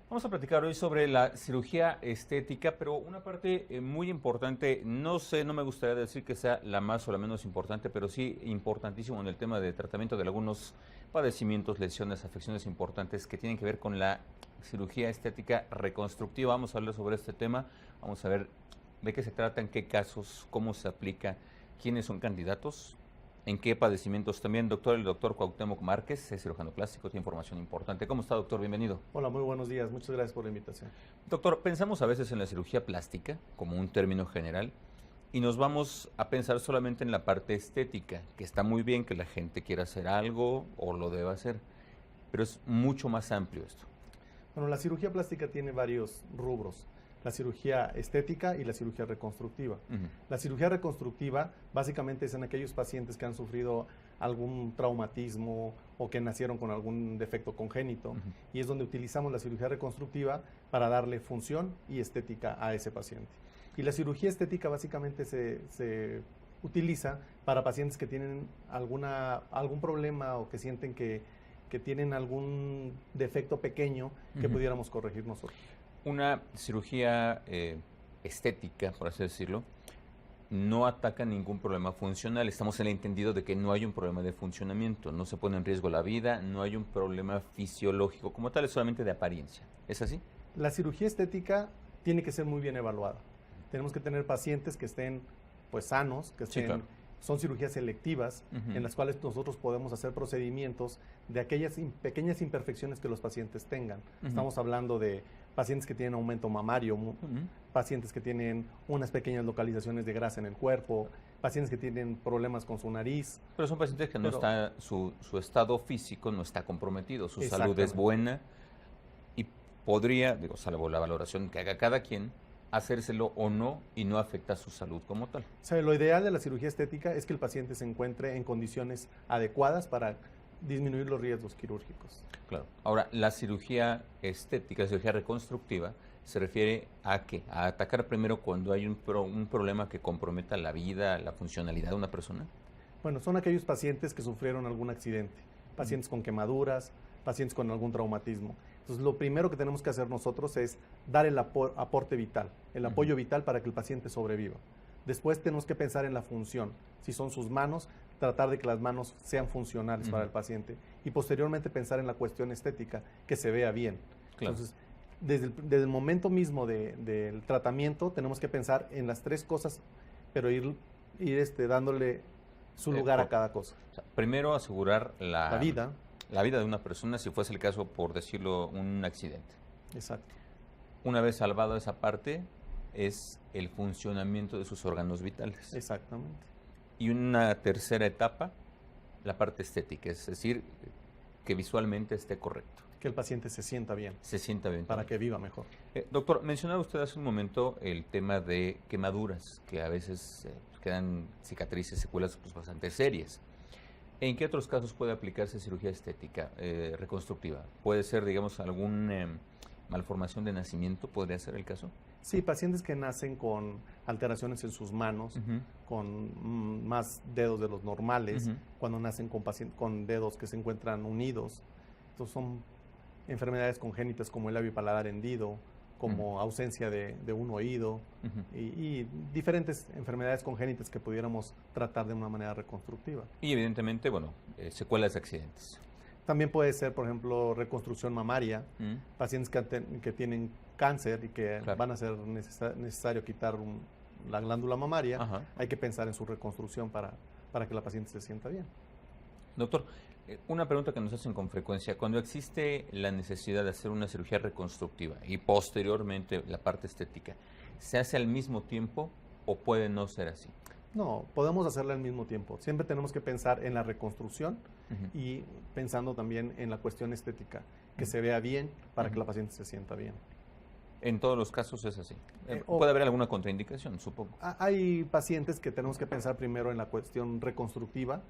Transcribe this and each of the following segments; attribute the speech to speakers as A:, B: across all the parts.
A: Vamos a platicar hoy sobre la cirugía estética, pero una parte muy importante, no sé, no me gustaría decir que sea la más o la menos importante, pero sí importantísimo en el tema de tratamiento de algunos padecimientos, lesiones, afecciones importantes que tienen que ver con la cirugía estética reconstructiva. Vamos a hablar sobre este tema, vamos a ver de qué se trata, en qué casos, cómo se aplica, quiénes son candidatos. ¿En qué padecimientos también? El doctor Cuauhtémoc Márquez, es cirujano plástico, tiene información importante. ¿Cómo está, doctor? Bienvenido.
B: Hola, muy buenos días. Muchas gracias por la invitación.
A: Doctor, pensamos a veces en la cirugía plástica como un término general y nos vamos a pensar solamente en la parte estética, que está muy bien que la gente quiera hacer algo o lo deba hacer, pero es mucho más amplio esto.
B: Bueno, la cirugía plástica tiene varios rubros. La cirugía estética y la cirugía reconstructiva. La cirugía reconstructiva básicamente es en aquellos pacientes que han sufrido algún traumatismo o que nacieron con algún defecto congénito, y es donde utilizamos la cirugía reconstructiva para darle función y estética a ese paciente. Y la cirugía estética básicamente se utiliza para pacientes que tienen algún problema o que sienten que tienen algún defecto pequeño que pudiéramos corregir nosotros.
A: Una cirugía estética, por así decirlo, no ataca ningún problema funcional. Estamos en el entendido de que no hay un problema de funcionamiento, no se pone en riesgo la vida, no hay un problema fisiológico como tal, es solamente de apariencia. ¿Es así?
B: La cirugía estética tiene que ser muy bien evaluada. Tenemos que tener pacientes que estén pues sanos, que estén,
A: sí, claro.
B: Son cirugías selectivas en las cuales nosotros podemos hacer procedimientos de aquellas pequeñas imperfecciones que los pacientes tengan. Estamos hablando de pacientes que tienen aumento mamario, pacientes que tienen unas pequeñas localizaciones de grasa en el cuerpo, pacientes que tienen problemas con su nariz.
A: Pero son pacientes que su estado físico no está comprometido, su salud es buena y podría, salvo la valoración que haga cada quien, hacérselo o no y no afecta su salud como tal.
B: O sea, lo ideal de la cirugía estética es que el paciente se encuentre en condiciones adecuadas para disminuir los riesgos quirúrgicos.
A: Claro. Ahora, la cirugía estética, la cirugía reconstructiva, se refiere a ¿qué? A atacar primero cuando hay un problema que comprometa la vida, la funcionalidad de una persona.
B: Bueno, son aquellos pacientes que sufrieron algún accidente, pacientes con quemaduras, pacientes con algún traumatismo. Entonces, lo primero que tenemos que hacer nosotros es dar el aporte vital, el apoyo vital para que el paciente sobreviva. Después tenemos que pensar en la función. Si son sus manos, tratar de que las manos sean funcionales para el paciente. Y posteriormente pensar en la cuestión estética, que se vea bien.
A: Claro.
B: Entonces, desde el momento mismo del tratamiento, tenemos que pensar en las tres cosas, pero ir dándole su lugar a cada cosa.
A: O sea, primero asegurar
B: la vida
A: de una persona, si fuese el caso, por decirlo, un accidente.
B: Exacto.
A: Una vez salvado esa parte, es el funcionamiento de sus órganos vitales.
B: Exactamente.
A: Y una tercera etapa, la parte estética, es decir, que visualmente esté correcto.
B: Que el paciente se sienta bien.
A: Se sienta bien.
B: Para que viva mejor.
A: Doctor, mencionaba usted hace un momento el tema de quemaduras, que a veces quedan cicatrices, secuelas pues, bastante serias. ¿En qué otros casos puede aplicarse cirugía estética reconstructiva? ¿Puede ser, digamos, alguna malformación de nacimiento? ¿Podría ser el caso?
B: Sí, pacientes que nacen con alteraciones en sus manos, con más dedos de los normales, cuando nacen con dedos que se encuentran unidos. Entonces son enfermedades congénitas como el labio paladar hendido, como ausencia de un oído y diferentes enfermedades congénitas que pudiéramos tratar de una manera reconstructiva.
A: Y evidentemente, bueno, secuelas de accidentes.
B: También puede ser, por ejemplo, reconstrucción mamaria, pacientes que tienen cáncer y que van a ser necesario quitar la glándula mamaria. Hay que pensar en su reconstrucción para que la paciente se sienta bien.
A: Doctor, una pregunta que nos hacen con frecuencia, cuando existe la necesidad de hacer una cirugía reconstructiva y posteriormente la parte estética, ¿se hace al mismo tiempo o puede no ser así?
B: No, podemos hacerla al mismo tiempo. Siempre tenemos que pensar en la reconstrucción y pensando también en la cuestión estética, que se vea bien para que la paciente se sienta bien.
A: En todos los casos es así. Puede haber alguna contraindicación, supongo.
B: Hay pacientes que tenemos que pensar primero en la cuestión reconstructiva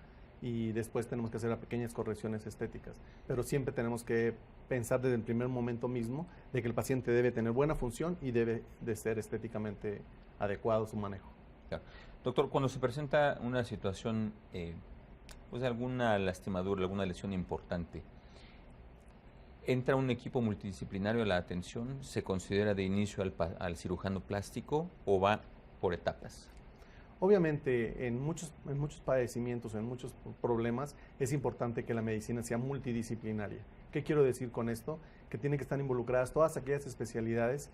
B: y después tenemos que hacer pequeñas correcciones estéticas. Pero siempre tenemos que pensar desde el primer momento mismo de que el paciente debe tener buena función y debe de ser estéticamente adecuado su manejo.
A: Claro. Doctor, cuando se presenta una situación, pues alguna lastimadura, alguna lesión importante, ¿Entra un equipo multidisciplinario a la atención? ¿Se considera de inicio al cirujano plástico o va por etapas?
B: Obviamente, en muchos padecimientos, en muchos problemas, es importante que la medicina sea multidisciplinaria. ¿Qué quiero decir con esto? Que tienen que estar involucradas todas aquellas especialidades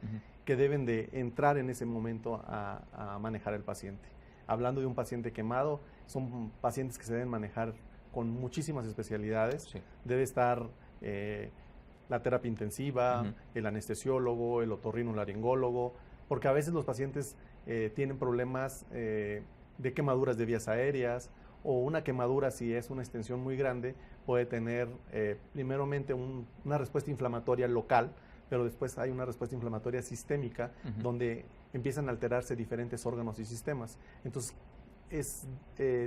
B: que deben de entrar en ese momento a manejar el paciente. Hablando de un paciente quemado, son pacientes que se deben manejar con muchísimas especialidades.
A: Sí.
B: Debe estar la terapia intensiva, el anestesiólogo, el otorrinolaringólogo, porque a veces los pacientes tienen problemas de quemaduras de vías aéreas, o una quemadura, si es una extensión muy grande, puede tener primeramente una respuesta inflamatoria local, pero después hay una respuesta inflamatoria sistémica, donde empiezan a alterarse diferentes órganos y sistemas. Entonces,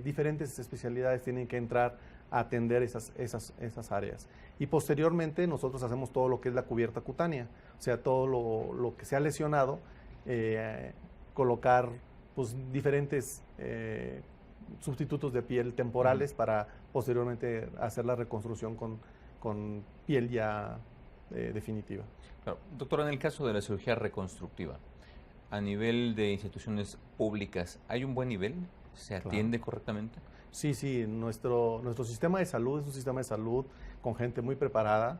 B: diferentes especialidades tienen que entrar a atender esas áreas. Y posteriormente nosotros hacemos todo lo que es la cubierta cutánea, o sea, todo lo que se ha lesionado, colocar pues, diferentes sustitutos de piel temporales para posteriormente hacer la reconstrucción con piel ya definitiva.
A: Claro. Doctor, en el caso de la cirugía reconstructiva, a nivel de instituciones públicas, ¿hay un buen nivel? ¿Se atiende correctamente?
B: Sí, nuestro sistema de salud es un sistema de salud con gente muy preparada.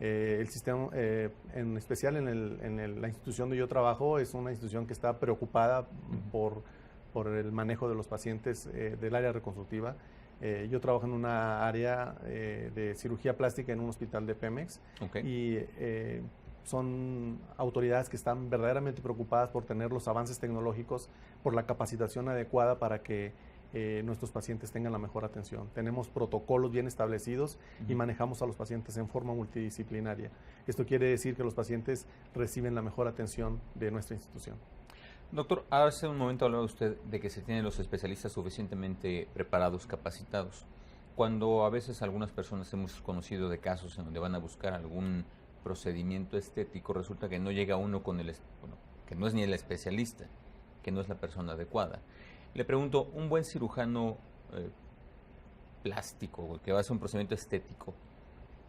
B: El sistema, en especial en la institución donde yo trabajo, es una institución que está preocupada por el manejo de los pacientes del área reconstructiva. Yo trabajo en una área de cirugía plástica en un hospital de Pemex. Y son autoridades que están verdaderamente preocupadas por tener los avances tecnológicos, por la capacitación adecuada para que nuestros pacientes tengan la mejor atención. Tenemos protocolos bien establecidos y manejamos a los pacientes en forma multidisciplinaria. Esto quiere decir que los pacientes reciben la mejor atención de nuestra institución.
A: Doctor, hace un momento hablaba usted de que se tienen los especialistas suficientemente preparados, capacitados. Cuando a veces algunas personas hemos conocido de casos en donde van a buscar algún procedimiento estético, resulta que no llega uno con que no es ni el especialista, que no es la persona adecuada. Le pregunto, ¿un buen cirujano plástico que va a hacer un procedimiento estético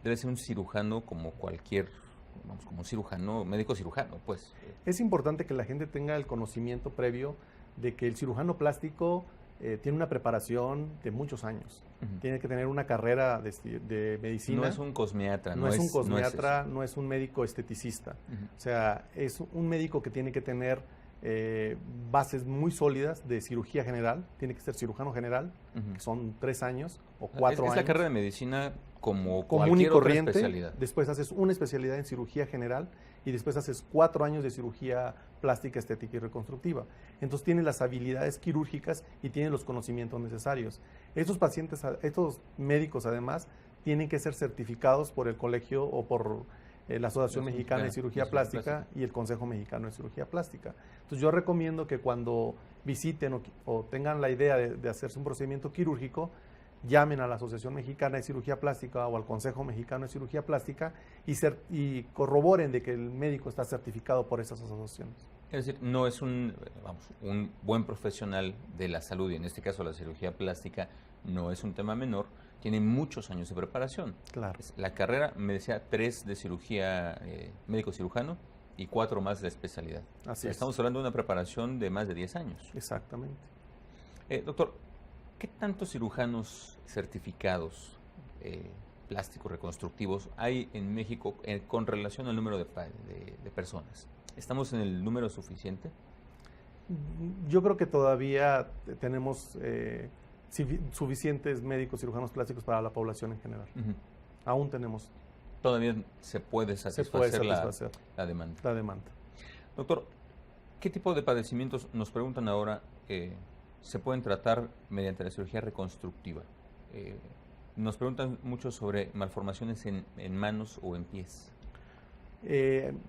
A: debe ser un cirujano como cualquier, como un cirujano, médico cirujano, pues?
B: Es importante que la gente tenga el conocimiento previo de que el cirujano plástico tiene una preparación de muchos años. Tiene que tener una carrera de medicina.
A: No es un cosmiatra.
B: No es un cosmiatra, no es un médico esteticista. O sea, es un médico que tiene que tener bases muy sólidas de cirugía general. Tiene que ser cirujano general, que son 3 años o 4 años.
A: Es la carrera de medicina como
B: común
A: cualquier
B: y corriente.
A: otra especialidad.
B: Después haces una especialidad en cirugía general y después haces 4 años de cirugía plástica, estética y reconstructiva. Entonces tienes las habilidades quirúrgicas y tienes los conocimientos necesarios. Estos pacientes, estos médicos además, tienen que ser certificados por el colegio o por la Asociación Mexicana de Cirugía Plástica y el Consejo Mexicano de Cirugía Plástica. Entonces yo recomiendo que cuando visiten o tengan la idea de hacerse un procedimiento quirúrgico, llamen a la Asociación Mexicana de Cirugía Plástica o al Consejo Mexicano de Cirugía Plástica y corroboren de que el médico está certificado por esas asociaciones.
A: Es decir, no es un buen profesional de la salud, y en este caso la cirugía plástica no es un tema menor, tiene muchos años de preparación.
B: Claro.
A: La carrera, me decía, 3 de cirugía médico cirujano y 4 más de especialidad.
B: Así es.
A: Estamos hablando de una preparación de más de 10 años.
B: Exactamente.
A: Doctor, ¿qué tantos cirujanos certificados plásticos reconstructivos hay en México con relación al número de personas? ¿Estamos en el número suficiente?
B: Yo creo que todavía tenemos suficientes médicos cirujanos plásticos para la población en general. Aún tenemos.
A: Todavía se puede satisfacer, la demanda.
B: La demanda.
A: Doctor, ¿qué tipo de padecimientos, nos preguntan ahora, se pueden tratar mediante la cirugía reconstructiva? Nos preguntan mucho sobre malformaciones en manos o en pies.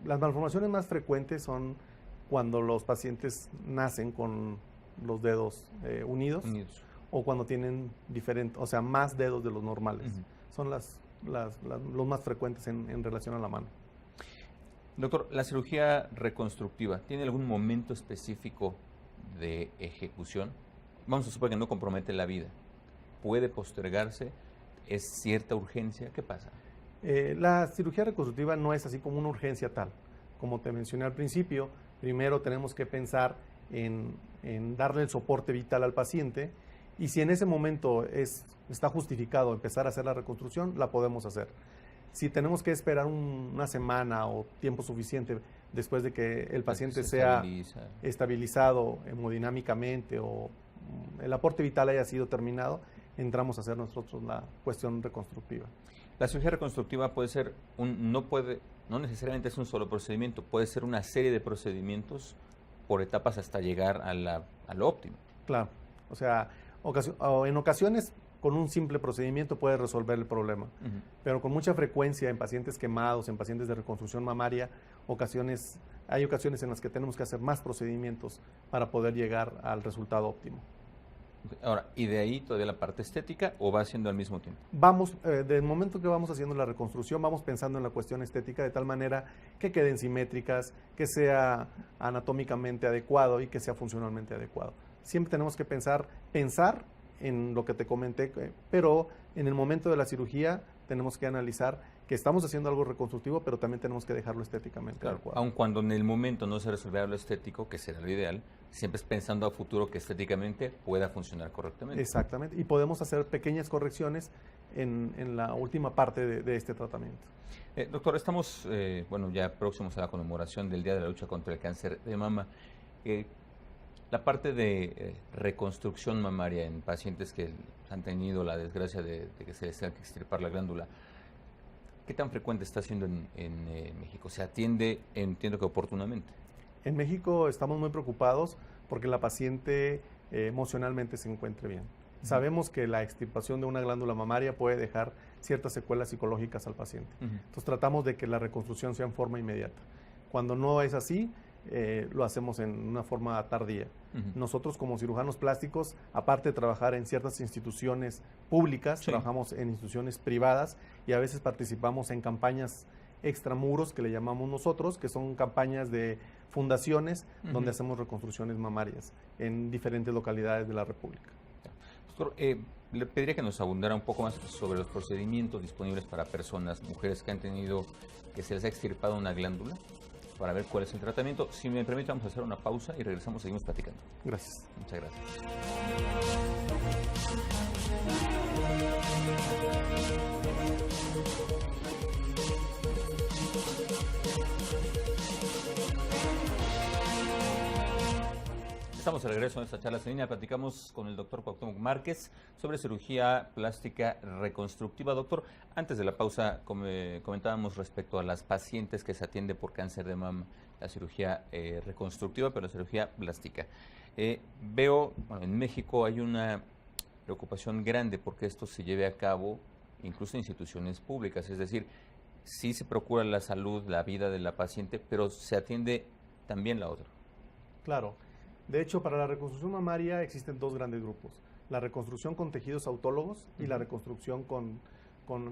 B: Las malformaciones más frecuentes son cuando los pacientes nacen con los dedos unidos o cuando tienen más dedos de los normales. Son los más frecuentes en relación a la mano.
A: Doctor, ¿la cirugía reconstructiva tiene algún momento específico de ejecución? Vamos a suponer que no compromete la vida. ¿Puede postergarse? ¿Es cierta urgencia? ¿Qué pasa?
B: La cirugía reconstructiva no es así como una urgencia tal. Como te mencioné al principio, primero tenemos que pensar en darle el soporte vital al paciente y si en ese momento está justificado empezar a hacer la reconstrucción, la podemos hacer. Si tenemos que esperar una semana o tiempo suficiente después de que el paciente sea estabilizado hemodinámicamente o el aporte vital haya sido terminado, entramos a hacer nosotros la cuestión reconstructiva.
A: La cirugía reconstructiva puede ser, no necesariamente es un solo procedimiento, puede ser una serie de procedimientos por etapas hasta llegar a lo óptimo.
B: Claro, o sea, en ocasiones con un simple procedimiento puede resolver el problema, pero con mucha frecuencia en pacientes quemados, en pacientes de reconstrucción mamaria, hay ocasiones en las que tenemos que hacer más procedimientos para poder llegar al resultado óptimo.
A: Ahora, ¿y de ahí todavía la parte estética o va haciendo al mismo tiempo?
B: Vamos, del momento que vamos haciendo la reconstrucción, vamos pensando en la cuestión estética de tal manera que queden simétricas, que sea anatómicamente adecuado y que sea funcionalmente adecuado. Siempre tenemos que pensar en lo que te comenté, pero en el momento de la cirugía tenemos que analizar que estamos haciendo algo reconstructivo, pero también tenemos que dejarlo estéticamente adecuado.
A: Aun cuando en el momento no se resolviera lo estético, que será lo ideal, siempre es pensando a futuro que estéticamente pueda funcionar correctamente.
B: Exactamente, y podemos hacer pequeñas correcciones en la última parte de este tratamiento.
A: Doctor, estamos ya próximos a la conmemoración del Día de la Lucha contra el Cáncer de Mama. La parte de reconstrucción mamaria en pacientes que han tenido la desgracia de que se les tenga que extirpar la glándula, ¿qué tan frecuente está siendo en México? ¿Se atiende, entiendo que oportunamente?
B: En México estamos muy preocupados porque la paciente emocionalmente se encuentre bien. Sabemos que la extirpación de una glándula mamaria puede dejar ciertas secuelas psicológicas al paciente. Entonces tratamos de que la reconstrucción sea en forma inmediata. Cuando no es así, lo hacemos en una forma tardía. Nosotros como cirujanos plásticos, aparte de trabajar en ciertas instituciones públicas, trabajamos en instituciones privadas y a veces participamos en campañas extramuros que le llamamos nosotros, que son campañas de fundaciones donde hacemos reconstrucciones mamarias en diferentes localidades de la República.
A: Doctor, le pediría que nos abundara un poco más sobre los procedimientos disponibles para personas, mujeres que han tenido, que se les ha extirpado una glándula, para ver cuál es el tratamiento. Si me permite, vamos a hacer una pausa y regresamos, seguimos platicando.
B: Gracias.
A: Muchas gracias. Estamos de regreso en esta charla en línea. Platicamos con el doctor Cuauhtémoc Márquez sobre cirugía plástica reconstructiva. Doctor, antes de la pausa comentábamos respecto a las pacientes que se atiende por cáncer de mama, la cirugía reconstructiva, pero la cirugía plástica. Veo, en México hay una preocupación grande porque esto se lleve a cabo incluso en instituciones públicas, es decir, sí se procura la salud, la vida de la paciente, pero se atiende también la otra.
B: Claro. De hecho, para la reconstrucción mamaria existen dos grandes grupos. La reconstrucción con tejidos autólogos y la reconstrucción con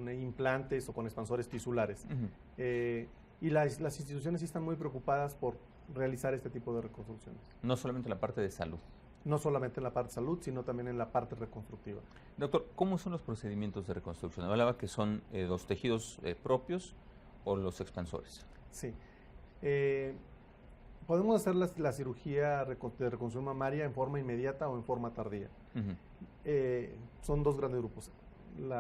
B: implantes o con expansores tisulares. Y las instituciones sí están muy preocupadas por realizar este tipo de reconstrucciones.
A: No solamente en la parte de salud.
B: No solamente en la parte de salud, sino también en la parte reconstructiva.
A: Doctor, ¿cómo son los procedimientos de reconstrucción? Hablaba que son los tejidos propios o los expansores.
B: Sí. Podemos hacer la cirugía de reconstrucción mamaria en forma inmediata o en forma tardía. Son dos grandes grupos,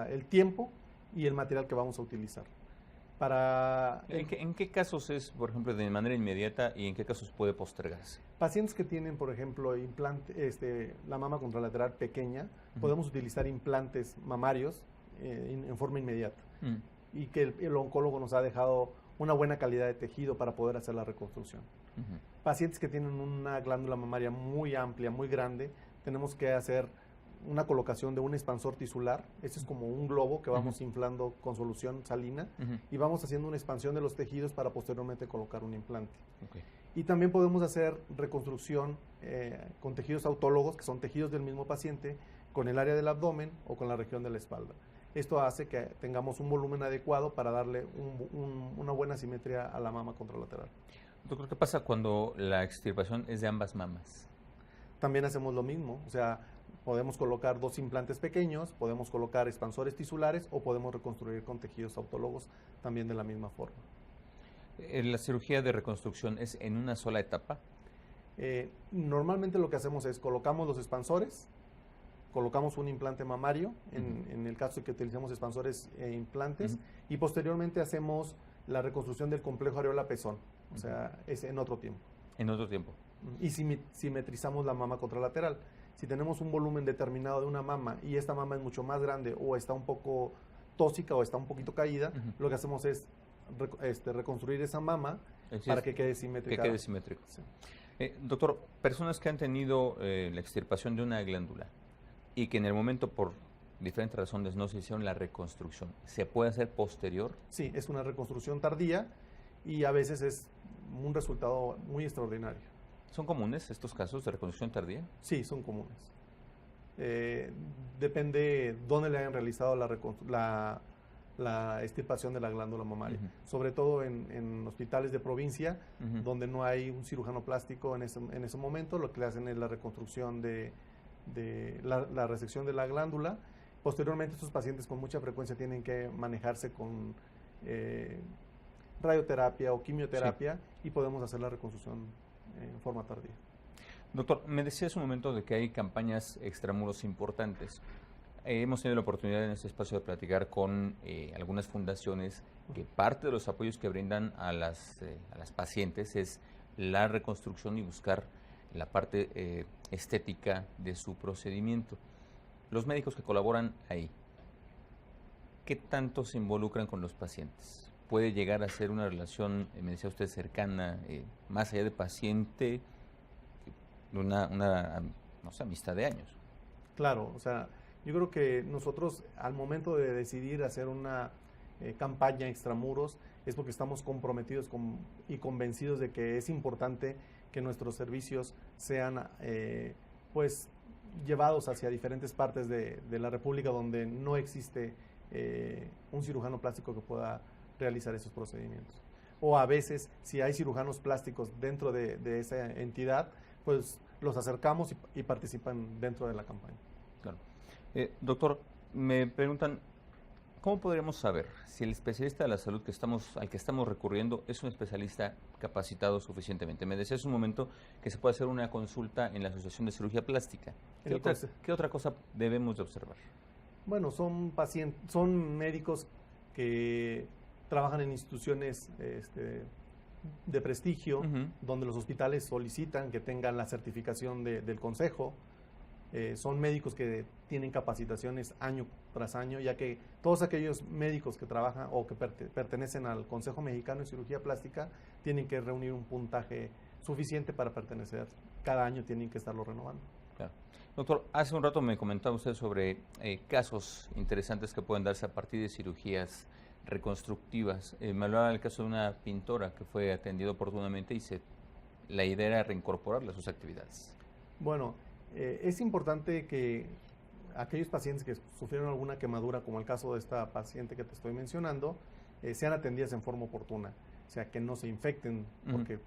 B: el tiempo y el material que vamos a utilizar.
A: ¿En qué casos es, por ejemplo, de manera inmediata y en qué casos puede postergarse?
B: Pacientes que tienen, por ejemplo, la mama contralateral pequeña, podemos utilizar implantes mamarios en forma inmediata. Y que el oncólogo nos ha dejado una buena calidad de tejido para poder hacer la reconstrucción. Pacientes que tienen una glándula mamaria muy amplia, muy grande, tenemos que hacer una colocación de un expansor tisular. Este es como un globo que vamos inflando con solución salina y vamos haciendo una expansión de los tejidos para posteriormente colocar un implante. Y también podemos hacer reconstrucción con tejidos autólogos, que son tejidos del mismo paciente, con el área del abdomen o con la región de la espalda. Esto hace que tengamos un volumen adecuado para darle una buena simetría a la mama contralateral.
A: Doctor, ¿qué pasa cuando la extirpación es de ambas mamas?
B: También hacemos lo mismo, o sea, Podemos colocar 2 implantes pequeños, podemos colocar expansores tisulares o podemos reconstruir con tejidos autólogos también de la misma forma.
A: ¿La cirugía de reconstrucción es en una sola etapa?
B: Normalmente lo que hacemos es colocamos los expansores, colocamos un implante mamario, en el caso de que utilicemos expansores e implantes, y posteriormente hacemos la reconstrucción del complejo areola-pezón, o sea, es en otro tiempo.
A: En otro tiempo.
B: Y simetrizamos la mama contralateral. Si tenemos un volumen determinado de una mama y esta mama es mucho más grande o está un poco tóxica o está un poquito caída, lo que hacemos es reconstruir esa mama para que quede simétrica.
A: Que quede simétrico.
B: Sí.
A: Doctor, personas que han tenido la extirpación de una glándula y que en el momento por diferentes razones no se hicieron la reconstrucción, ¿se puede hacer posterior?
B: Sí, es una reconstrucción tardía y a veces es un resultado muy extraordinario.
A: ¿Son comunes estos casos de reconstrucción tardía?
B: Sí, son comunes. Depende dónde le hayan realizado la extirpación de la glándula mamaria. Sobre todo en hospitales de provincia, donde no hay un cirujano plástico en ese momento, lo que le hacen es la reconstrucción de la resección de la glándula. Posteriormente, estos pacientes con mucha frecuencia tienen que manejarse con radioterapia o quimioterapia y podemos hacer la reconstrucción en forma tardía.
A: Doctor, me decía hace un momento de que hay campañas extramuros importantes. Hemos tenido la oportunidad en este espacio de platicar con algunas fundaciones que parte de los apoyos que brindan a las pacientes es la reconstrucción y buscar la parte estética de su procedimiento. Los médicos que colaboran ahí, ¿qué tanto se involucran con los pacientes? ¿Puede llegar a ser una relación, me decía usted, cercana, más allá de paciente, una no sé, amistad de años?
B: Claro, o sea, yo creo que nosotros al momento de decidir hacer una campaña extramuros es porque estamos comprometidos y convencidos de que es importante que nuestros servicios sean pues llevados hacia diferentes partes de la República donde no existe un cirujano plástico que pueda realizar esos procedimientos. O a veces, si hay cirujanos plásticos dentro de esa entidad, pues los acercamos y participan dentro de la campaña.
A: Claro. Doctor, me preguntan, ¿cómo podríamos saber si el especialista de la salud al que estamos recurriendo es un especialista capacitado suficientemente? Me decía hace un momento que se puede hacer una consulta en la Asociación de Cirugía Plástica. ¿Qué otra cosa debemos de observar?
B: Bueno, son médicos que trabajan en instituciones de prestigio, donde los hospitales solicitan que tengan la certificación del consejo. Son médicos que tienen capacitaciones año tras año, ya que todos aquellos médicos que trabajan o que pertenecen al Consejo Mexicano de Cirugía Plástica tienen que reunir un puntaje suficiente para pertenecer. Cada año tienen que estarlo renovando.
A: Claro. Doctor, hace un rato me comentaba usted sobre casos interesantes que pueden darse a partir de cirugías reconstructivas. Me hablaba del caso de una pintora que fue atendida oportunamente y la idea era reincorporarla a sus actividades.
B: Bueno, es importante que aquellos pacientes que sufrieron alguna quemadura, como el caso de esta paciente que te estoy mencionando, sean atendidas en forma oportuna, o sea, que no se infecten, porque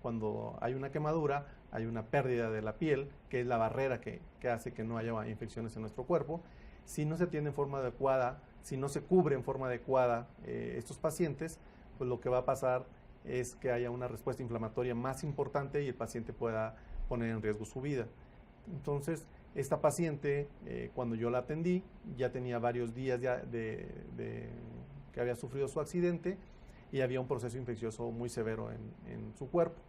B: cuando hay una quemadura hay una pérdida de la piel, que es la barrera que hace que no haya infecciones en nuestro cuerpo. Si no se atiende en forma adecuada, si no se cubre en forma adecuada estos pacientes, pues lo que va a pasar es que haya una respuesta inflamatoria más importante y el paciente pueda poner en riesgo su vida. Entonces, esta paciente, cuando yo la atendí, ya tenía varios días ya que había sufrido su accidente y había un proceso infeccioso muy severo en su cuerpo.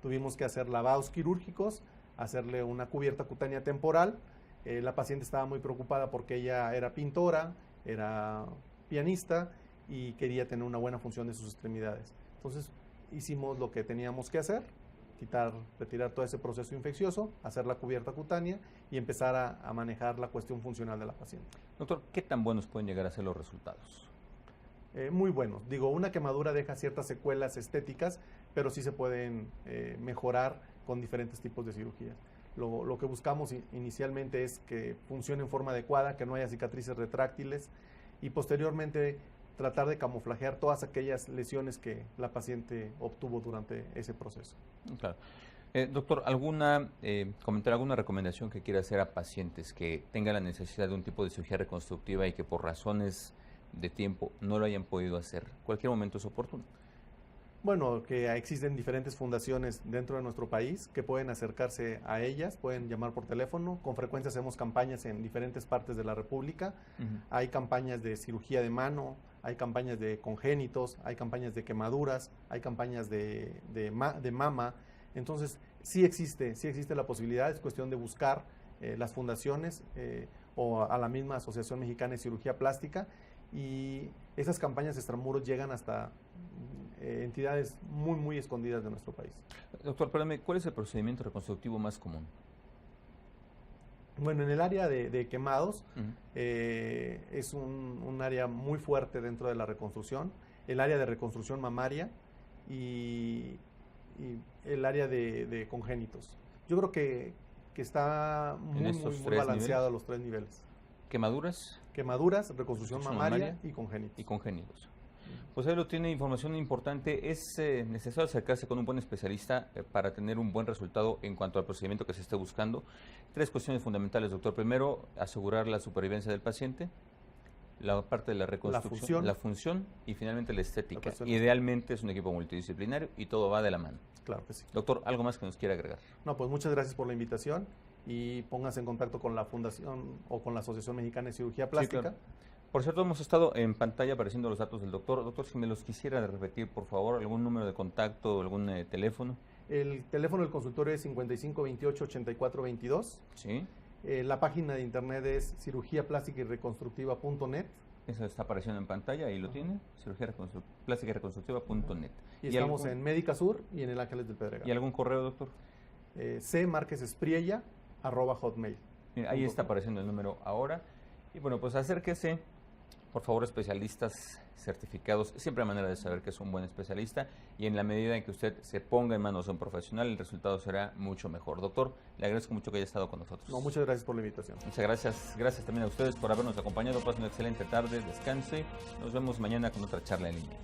B: Tuvimos que hacer lavados quirúrgicos, hacerle una cubierta cutánea temporal. La paciente estaba muy preocupada porque ella era pintora, era pianista y quería tener una buena función de sus extremidades. Entonces, hicimos lo que teníamos que hacer, retirar todo ese proceso infeccioso, hacer la cubierta cutánea y empezar a manejar la cuestión funcional de la paciente.
A: Doctor, ¿qué tan buenos pueden llegar a ser los resultados?
B: Muy buenos. Digo, una quemadura deja ciertas secuelas estéticas, pero sí se pueden mejorar con diferentes tipos de cirugías. Lo que buscamos inicialmente es que funcione en forma adecuada, que no haya cicatrices retráctiles y posteriormente tratar de camuflajear todas aquellas lesiones que la paciente obtuvo durante ese proceso.
A: Claro. Doctor, comentar alguna recomendación que quiera hacer a pacientes que tengan la necesidad de un tipo de cirugía reconstructiva y que por razones de tiempo no lo hayan podido hacer? Cualquier momento es oportuno.
B: Bueno, que existen diferentes fundaciones dentro de nuestro país que pueden acercarse a ellas, pueden llamar por teléfono. Con frecuencia hacemos campañas en diferentes partes de la República. Hay campañas de cirugía de mano, hay campañas de congénitos, hay campañas de quemaduras, hay campañas de mama. Entonces, sí existe la posibilidad, es cuestión de buscar las fundaciones o a la misma Asociación Mexicana de Cirugía Plástica, y esas campañas extramuros llegan hasta entidades muy escondidas de nuestro país.
A: Doctor, perdóname, ¿cuál es el procedimiento reconstructivo más común?
B: Bueno, en el área de quemados es un área muy fuerte dentro de la reconstrucción, el área de reconstrucción mamaria y el área de congénitos. Yo creo que está muy balanceado a los 3 niveles.
A: ¿Quemaduras?
B: Quemaduras, reconstrucción mamaria y congénitos. Pues ahí lo tiene, información importante. Es necesario acercarse con un buen especialista para tener un buen resultado en cuanto al procedimiento que se esté buscando. 3 cuestiones fundamentales, doctor. Primero, asegurar la supervivencia del paciente, la parte de la reconstrucción, la función y finalmente la estética. Idealmente es un equipo multidisciplinario y todo va de la mano. Claro que sí.
A: Doctor, ¿algo más que nos quiera agregar?
B: No, pues muchas gracias por la invitación y póngase en contacto con la Fundación o con la Asociación Mexicana de Cirugía Plástica.
A: Sí, claro. Por cierto, hemos estado en pantalla apareciendo los datos del doctor. Doctor, si me los quisiera repetir, por favor, algún número de contacto, algún teléfono.
B: El teléfono del consultorio es 5528-8422.
A: Sí.
B: La página de internet es cirugiaplástica-y-reconstructiva.net.
A: Eso está apareciendo en pantalla, ahí lo tiene, cirugiaplástica-y-reconstructiva.net.
B: Y estamos en Médica Sur y en el Ángeles del Pedregal.
A: ¿Y algún correo, doctor?
B: cmarquesespriella@hotmail.
A: Mira, ahí está apareciendo el número ahora. Y bueno, pues acérquese, por favor, especialistas certificados. Siempre hay manera de saber que es un buen especialista y en la medida en que usted se ponga en manos de un profesional, el resultado será mucho mejor. Doctor, le agradezco mucho que haya estado con nosotros.
B: No, muchas gracias por la invitación.
A: Muchas gracias. Gracias también a ustedes por habernos acompañado. Pasen una excelente tarde, descanse. Nos vemos mañana con otra charla en línea.